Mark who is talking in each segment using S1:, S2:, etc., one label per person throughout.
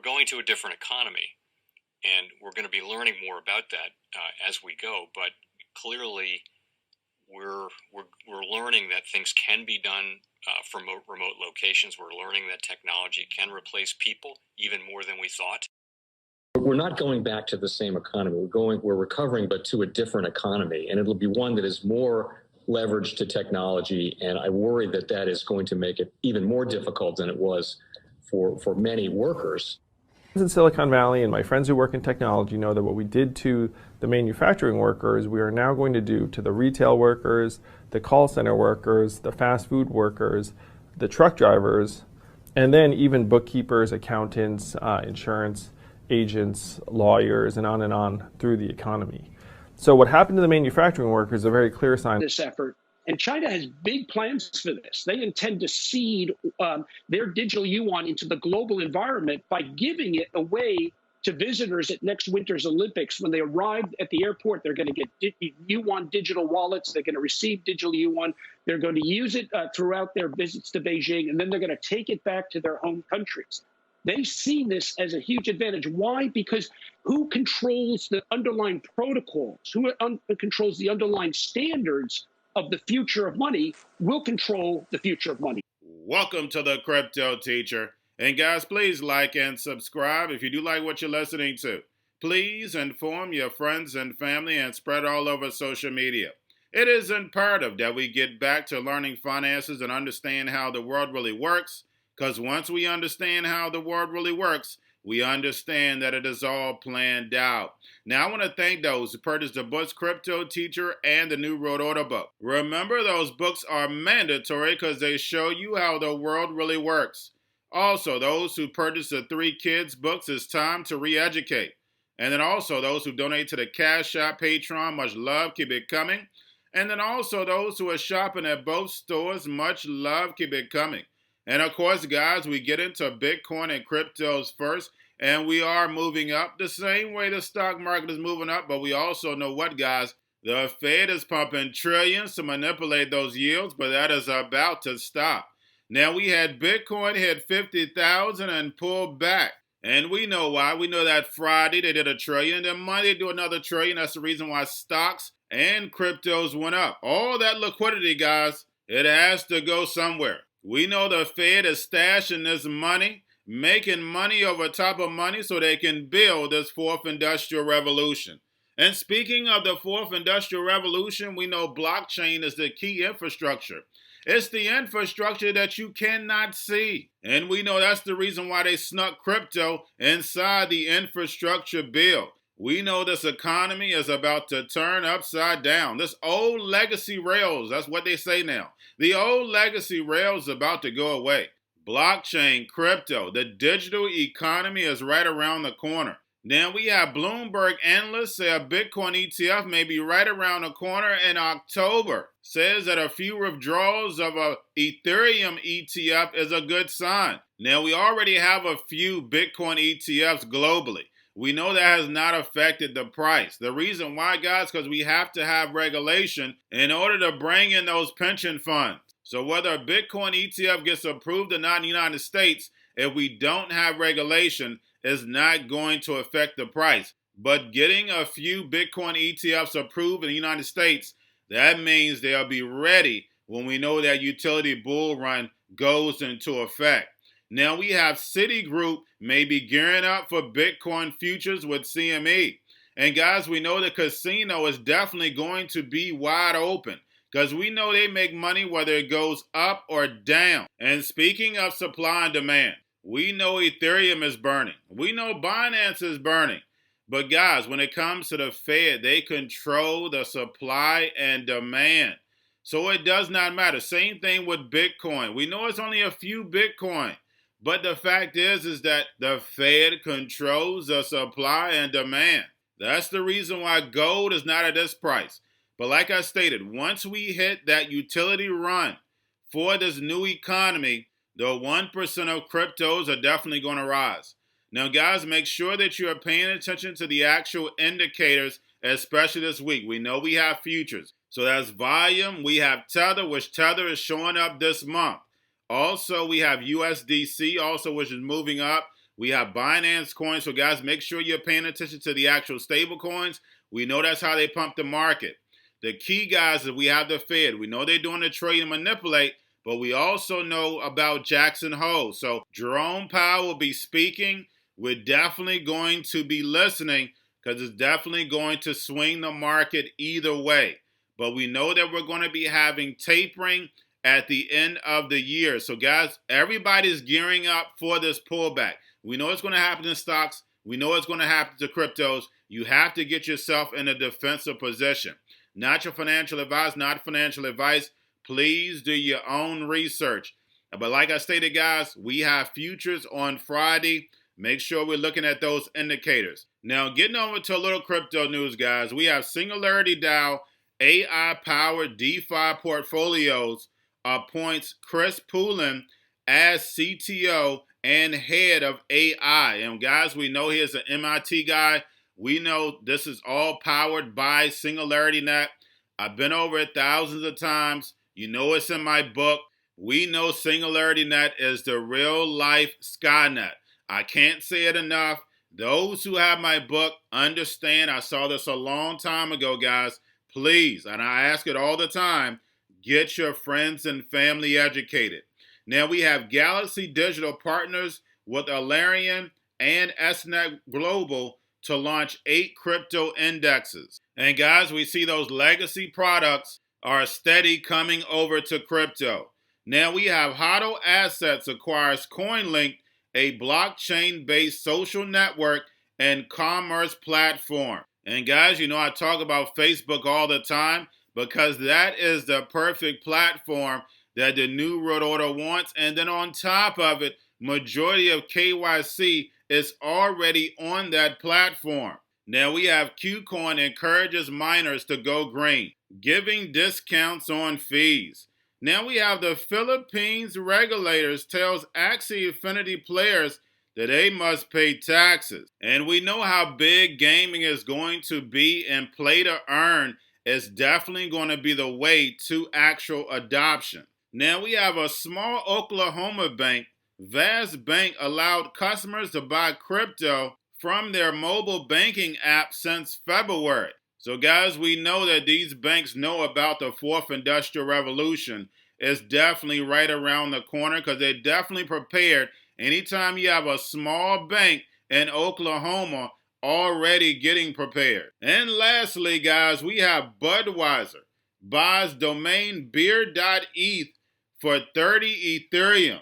S1: we're going to a different economy, and we're going to be learning more about that as we go. But clearly, we're learning that things can be done from remote locations. We're learning that technology can replace people even more than we thought.
S2: We're not going back to the same economy. We're recovering, but to a different economy, and it'll be one that is more leveraged to technology. And I worry that that is going to make it even more difficult than it was for many workers.
S3: In Silicon Valley, and my friends who work in technology know that what we did to the manufacturing workers, we are now going to do to the retail workers, the call center workers, the fast food workers, the truck drivers, and then even bookkeepers, accountants, insurance agents, lawyers, and on through the economy. So what happened to the manufacturing workers is a very clear sign.
S4: This effort. And China has big plans for this. They intend to seed their digital yuan into the global environment by giving it away to visitors at next winter's Olympics. When they arrive at the airport, they're going to get yuan digital wallets. They're going to receive digital yuan. They're going to use it throughout their visits to Beijing, and then they're going to take it back to their home countries. They see this as a huge advantage. Why? Because who controls the underlying protocols, who controls the underlying standards of the future of money will control the future of money.
S5: Welcome to the Crypto Teacher. And guys, please like and subscribe if you do like what you're listening to. Please inform your friends and family and spread all over social media. It is imperative that we get back to learning finances and understand how the world really works. Because once we understand how the world really works, we understand that it is all planned out. Now, I want to thank those who purchased the books Cryptoteacher and the New World Order book. Remember, those books are mandatory because they show you how the world really works. Also, those who purchased the 3 Kids books, it's time to re-educate. And then also those who donate to the Cash App, Patreon, much love, keep it coming. And then also those who are shopping at both stores, much love, keep it coming. And of course, guys, we get into Bitcoin and cryptos first, and we are moving up the same way the stock market is moving up. But we also know what, guys? The Fed is pumping trillions to manipulate those yields, but that is about to stop. Now, we had Bitcoin hit 50,000 and pull back. And we know why. We know that Friday they did $1 trillion. Then Monday they do another $1 trillion. That's the reason why stocks and cryptos went up. All that liquidity, guys, it has to go somewhere. We know the Fed is stashing this money, making money over top of money so they can build this 4th industrial revolution. And speaking of the 4th industrial revolution, we know blockchain is the key infrastructure. It's the infrastructure that you cannot see. And we know that's the reason why they snuck crypto inside the infrastructure bill. We know this economy is about to turn upside down. This old legacy rails, that's what they say now. The old legacy rails is about to go away. Blockchain, crypto, the digital economy is right around the corner. Now we have Bloomberg analysts say a Bitcoin ETF may be right around the corner in October. Says that a few withdrawals of a Ethereum ETF is a good sign. Now we already have a few Bitcoin ETFs globally. We know that has not affected the price. The reason why, guys, because we have to have regulation in order to bring in those pension funds. So whether a Bitcoin ETF gets approved or not in the United States, if we don't have regulation, is not going to affect the price. But getting a few Bitcoin ETFs approved in the United States, that means they'll be ready when we know that utility bull run goes into effect. Now we have Citigroup maybe gearing up for Bitcoin futures with CME. And guys, we know the casino is definitely going to be wide open because we know they make money whether it goes up or down. And speaking of supply and demand, we know Ethereum is burning. We know Binance is burning. But guys, when it comes to the Fed, they control the supply and demand. So it does not matter. Same thing with Bitcoin. We know it's only a few Bitcoin. But the fact is that the Fed controls the supply and demand. That's the reason why gold is not at this price. But like I stated, once we hit that utility run for this new economy, the 1% of cryptos are definitely going to rise. Now, guys, make sure that you are paying attention to the actual indicators, especially this week. We know we have futures. So that's volume. We have Tether, which Tether is showing up this month. Also, we have USDC, also, which is moving up. We have Binance coins. So guys, make sure you're paying attention to the actual stable coins. We know that's how they pump the market. The key, guys, is we have the Fed. We know they're doing the trade and manipulate, but we also know about Jackson Hole. So Jerome Powell will be speaking. We're definitely going to be listening because it's definitely going to swing the market either way. But we know that we're going to be having tapering at the end of the year. So guys, everybody's gearing up for this pullback. We know it's going to happen in stocks. We know it's going to happen to cryptos. You have to get yourself in a defensive position. Not your financial advice, not financial advice. Please do your own research. But like I stated, guys, we have futures on Friday. Make sure we're looking at those indicators. Now, getting over to a little crypto news, guys. We have SingularityDao AI-powered DeFi portfolios appoints Chris Poulin as CTO and head of AI. And guys, we know he is an MIT guy. We know this is all powered by SingularityNet. I've been over it thousands of times. You know it's in my book. We know SingularityNet is the real life Skynet. I can't say it enough. Those who have my book understand. I saw this a long time ago, guys. Please, and I ask it all the time, get your friends and family educated. Now we have Galaxy Digital partners with Alarian and SNet Global to launch 8 crypto indexes. And guys, we see those legacy products are steady coming over to crypto. Now we have HODL Assets acquires CoinLink, a blockchain-based social network and commerce platform. And guys, you know I talk about Facebook all the time because that is the perfect platform that the New World Order wants. And then on top of it, majority of KYC is already on that platform. Now we have KuCoin encourages miners to go green, giving discounts on fees. Now we have the Philippines regulators tells Axie Infinity players that they must pay taxes. And we know how big gaming is going to be, and play to earn is definitely going to be the way to actual adoption. Now we have a small Oklahoma bank, Vast Bank, allowed customers to buy crypto from their mobile banking app since February. So guys, we know that these banks know about the 4th Industrial Revolution. It's definitely right around the corner because they're definitely prepared. Anytime you have a small bank in Oklahoma already getting prepared. And lastly, guys, we have Budweiser buys domain beer.eth for 30 Ethereum.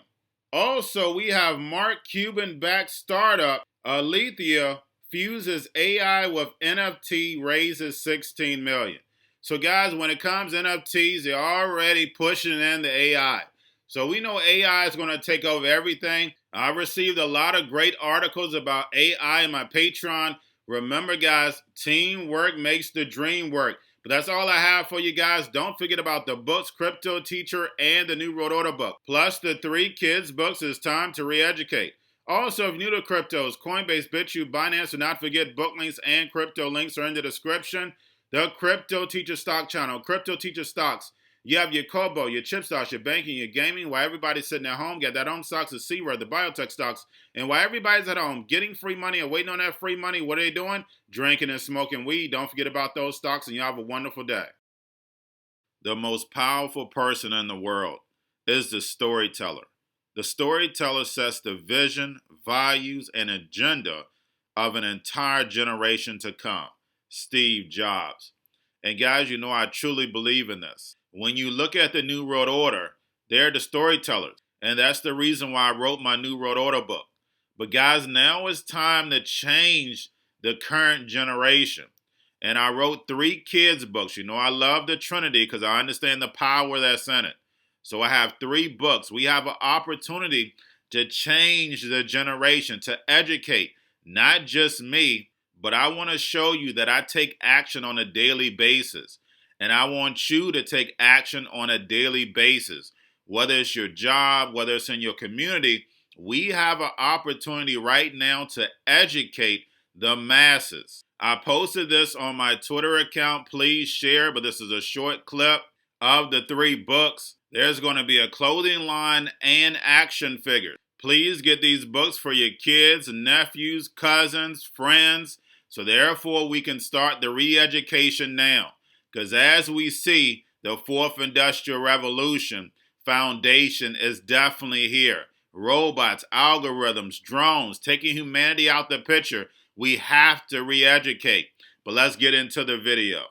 S5: Also, we have Mark Cuban-backed startup Alethea fuses AI with NFT, raises $16 million. So guys, when it comes to NFTs, they're already pushing in the AI. So we know AI is going to take over everything. I received a lot of great articles about AI in my Patreon. Remember, guys, teamwork makes the dream work. But that's all I have for you guys. Don't forget about the books, Cryptoteacher and the New World Order book. Plus the 3 kids books. It's time to re-educate. Also, if you're new to cryptos, Coinbase, Bitrue, Binance, do not forget book links and crypto links are in the description. The Cryptoteacher stock channel, Cryptoteacher stocks. You have your Kobo, your chip stocks, your banking, your gaming. While everybody's sitting at home, get that home stocks, the C-word, the biotech stocks. And while everybody's at home getting free money or waiting on that free money, what are they doing? Drinking and smoking weed. Don't forget about those stocks, and you have a wonderful day. The most powerful person in the world is the storyteller. The storyteller sets the vision, values, and agenda of an entire generation to come. Steve Jobs. And guys, you know I truly believe in this. When you look at the New World Order, they're the storytellers. And that's the reason why I wrote my New World Order book. But guys, now it's time to change the current generation. And I wrote 3 kids books. You know I love the Trinity because I understand the power that's in it. So I have 3 books. We have an opportunity to change the generation, to educate, not just me, but I want to show you that I take action on a daily basis. And I want you to take action on a daily basis. Whether it's your job, whether it's in your community, we have an opportunity right now to educate the masses. I posted this on my Twitter account. Please share, but this is a short clip of the 3 books. There's going to be a clothing line and action figures. Please get these books for your kids, nephews, cousins, friends, so therefore we can start the re-education now. Because as we see, the fourth industrial revolution foundation is definitely here. Robots, algorithms, drones, taking humanity out the picture. We have to re-educate. But let's get into the video.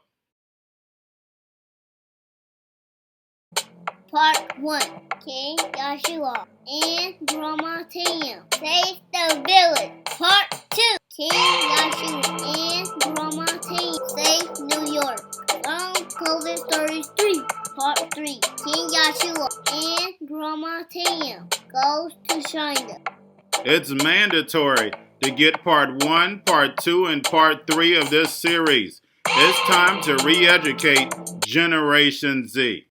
S6: Part 1. King Joshua and Grandma Tam save the village. Part 2. King Joshua and Grandma Tam save New York from COVID-33. Part 3. King Joshua and Grandma Tam goes to China.
S5: It's mandatory to get part 1, part 2, and part 3 of this series. It's time to re-educate Generation Z.